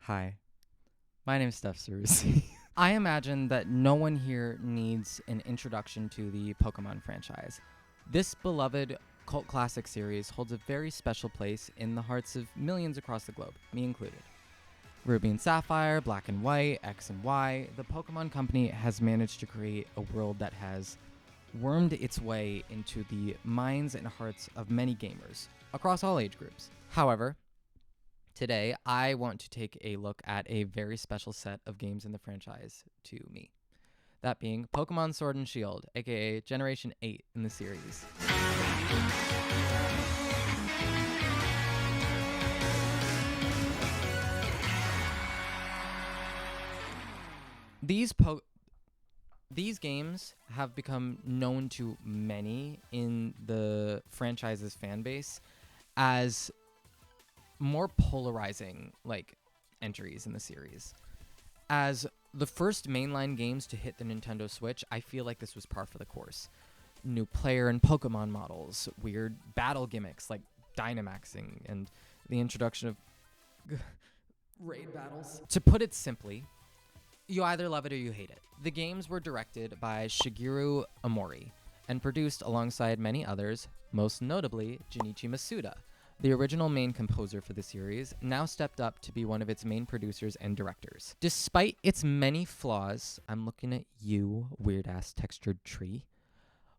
Hi, my name's Steph Cerusi. I imagine that no one here needs an introduction to the Pokemon franchise. This beloved cult classic series holds a very special place in the hearts of millions across the globe, me included. Ruby and Sapphire, Black and White, X and Y, the Pokemon Company has managed to create a world that has wormed its way into the minds and hearts of many gamers across all age groups. However, today I want to take a look at a very special set of games in the franchise to me. That being Pokemon Sword and Shield, aka Generation 8 in the series. These games have become known to many in the franchise's fan base as more polarizing entries in the series. As the first mainline games to hit the Nintendo Switch, I feel like this was par for the course. New player and Pokemon models, weird battle gimmicks like Dynamaxing, and the introduction of raid battles. To put it simply, you either love it or you hate it. The games were directed by Shigeru Omori and produced alongside many others, most notably Junichi Masuda, the original main composer for the series, now stepped up to be one of its main producers and directors. Despite its many flaws, I'm looking at you, weird-ass textured tree.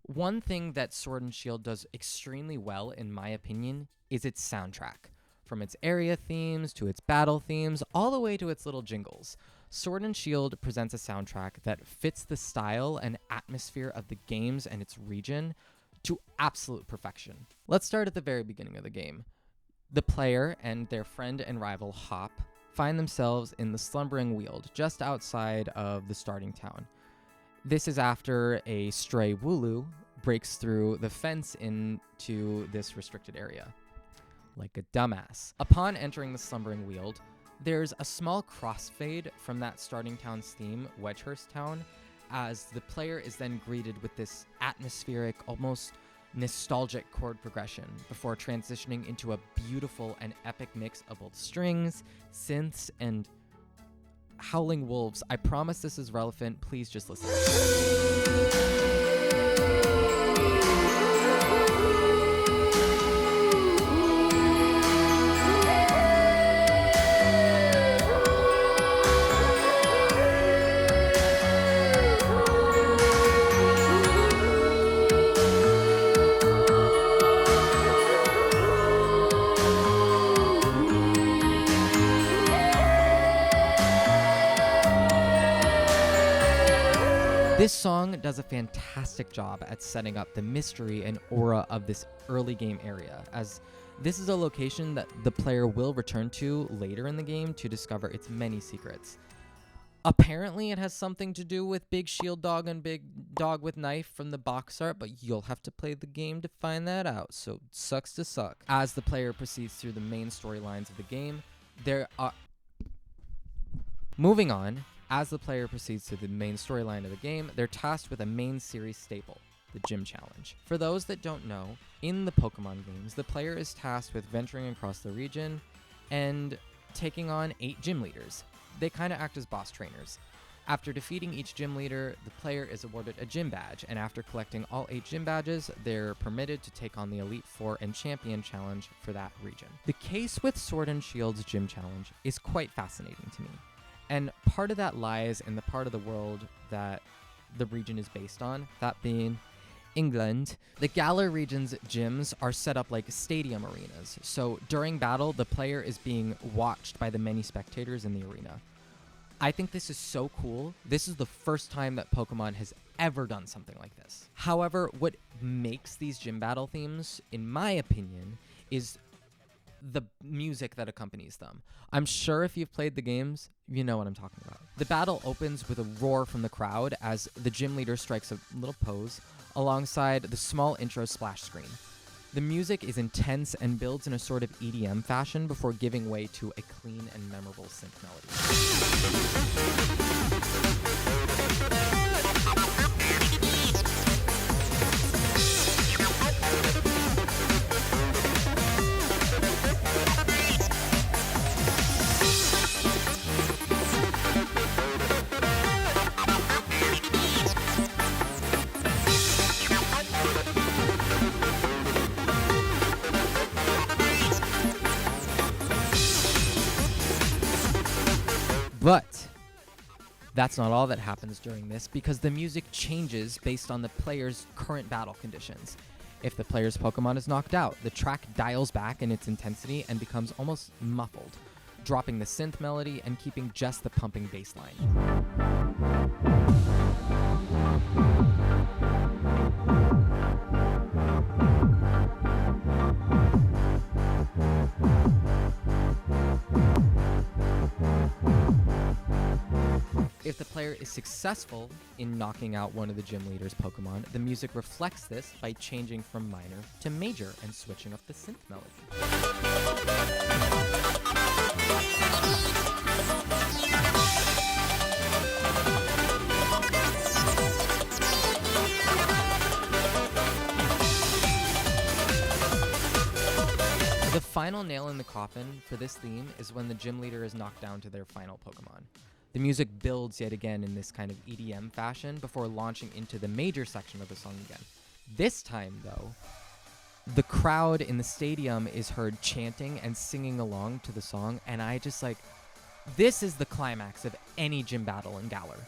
One thing that Sword and Shield does extremely well, in my opinion, is its soundtrack. From its area themes to its battle themes, all the way to its little jingles. Sword and Shield presents a soundtrack that fits the style and atmosphere of the games and its region to absolute perfection. Let's start at the very beginning of the game. The player and their friend and rival Hop find themselves in the Slumbering Weald just outside of the starting town. This is after a stray Wooloo breaks through the fence into this restricted area. Like a dumbass. Upon entering the Slumbering Weald, there's a small crossfade from that starting town's theme, Wedgehurst Town, as the player is then greeted with this atmospheric, almost nostalgic chord progression before transitioning into a beautiful and epic mix of both strings, synths, and howling wolves. I promise this is relevant. Please just listen. This song does a fantastic job at setting up the mystery and aura of this early game area, as this is a location that the player will return to later in the game to discover its many secrets. Apparently it has something to do with Big Shield Dog and Big Dog with Knife from the box art, but you'll have to play the game to find that out, so sucks to suck. As the player proceeds through the main storylines of the game, Moving on, as the player proceeds to the main storyline of the game, they're tasked with a main series staple, the Gym Challenge. For those that don't know, in the Pokemon games, the player is tasked with venturing across the region and taking on 8 gym leaders. They kind of act as boss trainers. After defeating each gym leader, the player is awarded a gym badge, and after collecting all 8 gym badges, they're permitted to take on the Elite Four and Champion Challenge for that region. The case with Sword and Shield's Gym Challenge is quite fascinating to me. And part of that lies in the part of the world that the region is based on, that being England. The Galar region's gyms are set up like stadium arenas, so during battle, the player is being watched by the many spectators in the arena. I think this is so cool. This is the first time that Pokemon has ever done something like this. However, what makes these gym battle themes, in my opinion, is the music that accompanies them. I'm sure if you've played the games, you know what I'm talking about. The battle opens with a roar from the crowd as the gym leader strikes a little pose alongside the small intro splash screen. The music is intense and builds in a sort of EDM fashion before giving way to a clean and memorable synth melody. But that's not all that happens during this, because the music changes based on the player's current battle conditions. If the player's Pokemon is knocked out, the track dials back in its intensity and becomes almost muffled, dropping the synth melody and keeping just the pumping bass line. If the player is successful in knocking out one of the gym leader's Pokemon, the music reflects this by changing from minor to major and switching up the synth melody. The final nail in the coffin for this theme is when the gym leader is knocked down to their final Pokemon. The music builds yet again in this kind of EDM fashion before launching into the major section of the song again. This time, though, the crowd in the stadium is heard chanting and singing along to the song, and I just this is the climax of any gym battle in Galar.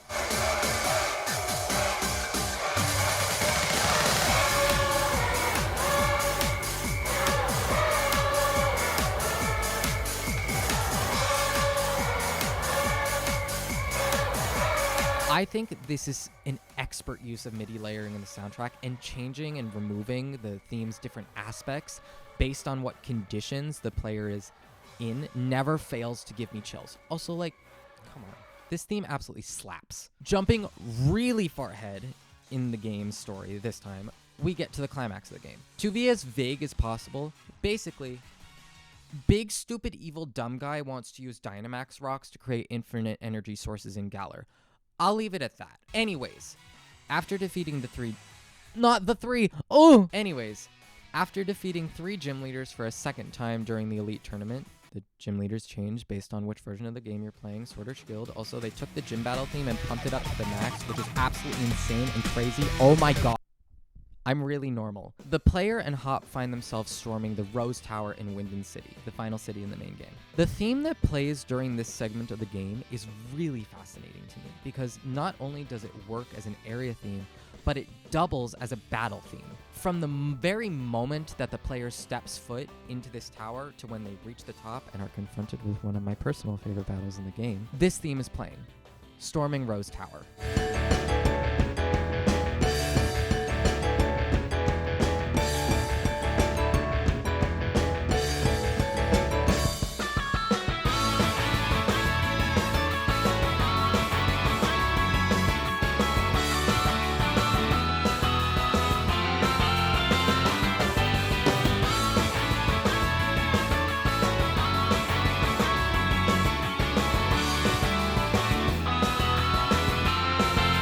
I think this is an expert use of MIDI layering in the soundtrack and changing and removing the theme's different aspects based on what conditions the player is in never fails to give me chills. Also, come on. This theme absolutely slaps. Jumping really far ahead in the game's story this time, we get to the climax of the game. To be as vague as possible, basically, big, stupid, evil, dumb guy wants to use Dynamax rocks to create infinite energy sources in Galar. I'll leave it at that. Anyways, after defeating after defeating 3 gym leaders for a second time during the Elite Tournament, the gym leaders changed based on which version of the game you're playing, Sword or Shield. Also, they took the gym battle theme and pumped it up to the max, which is absolutely insane and crazy. Oh my god. I'm really normal. The player and Hop find themselves storming the Rose Tower in Winden City, the final city in the main game. The theme that plays during this segment of the game is really fascinating to me, because not only does it work as an area theme, but it doubles as a battle theme. From the very moment that the player steps foot into this tower to when they reach the top and are confronted with one of my personal favorite battles in the game, this theme is playing, Storming Rose Tower.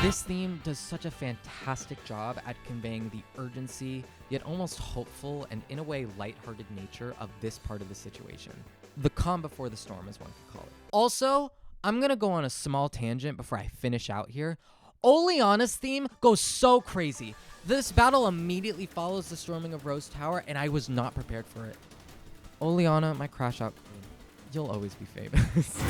This theme does such a fantastic job at conveying the urgency, yet almost hopeful and in a way lighthearted nature of this part of the situation. The calm before the storm, as one could call it. Also, I'm gonna go on a small tangent before I finish out here. Oleana's theme goes so crazy. This battle immediately follows the storming of Rose Tower, and I was not prepared for it. Oleana, my crash out queen. You'll always be famous.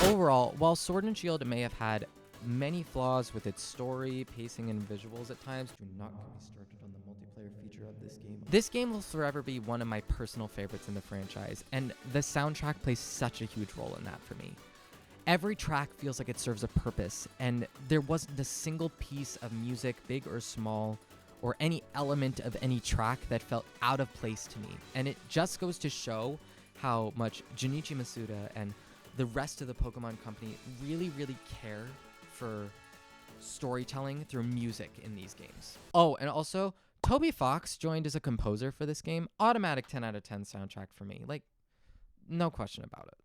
Overall, while Sword and Shield may have had many flaws with its story, pacing, and visuals at times, do not get me started on the multiplayer feature of this game. This game will forever be one of my personal favorites in the franchise, and the soundtrack plays such a huge role in that for me. Every track feels like it serves a purpose, and there wasn't a single piece of music, big or small, or any element of any track that felt out of place to me. And it just goes to show how much Junichi Masuda and the rest of the Pokemon company really, really care for storytelling through music in these games. Oh, and also, Toby Fox joined as a composer for this game. Automatic 10 out of 10 soundtrack for me. No question about it.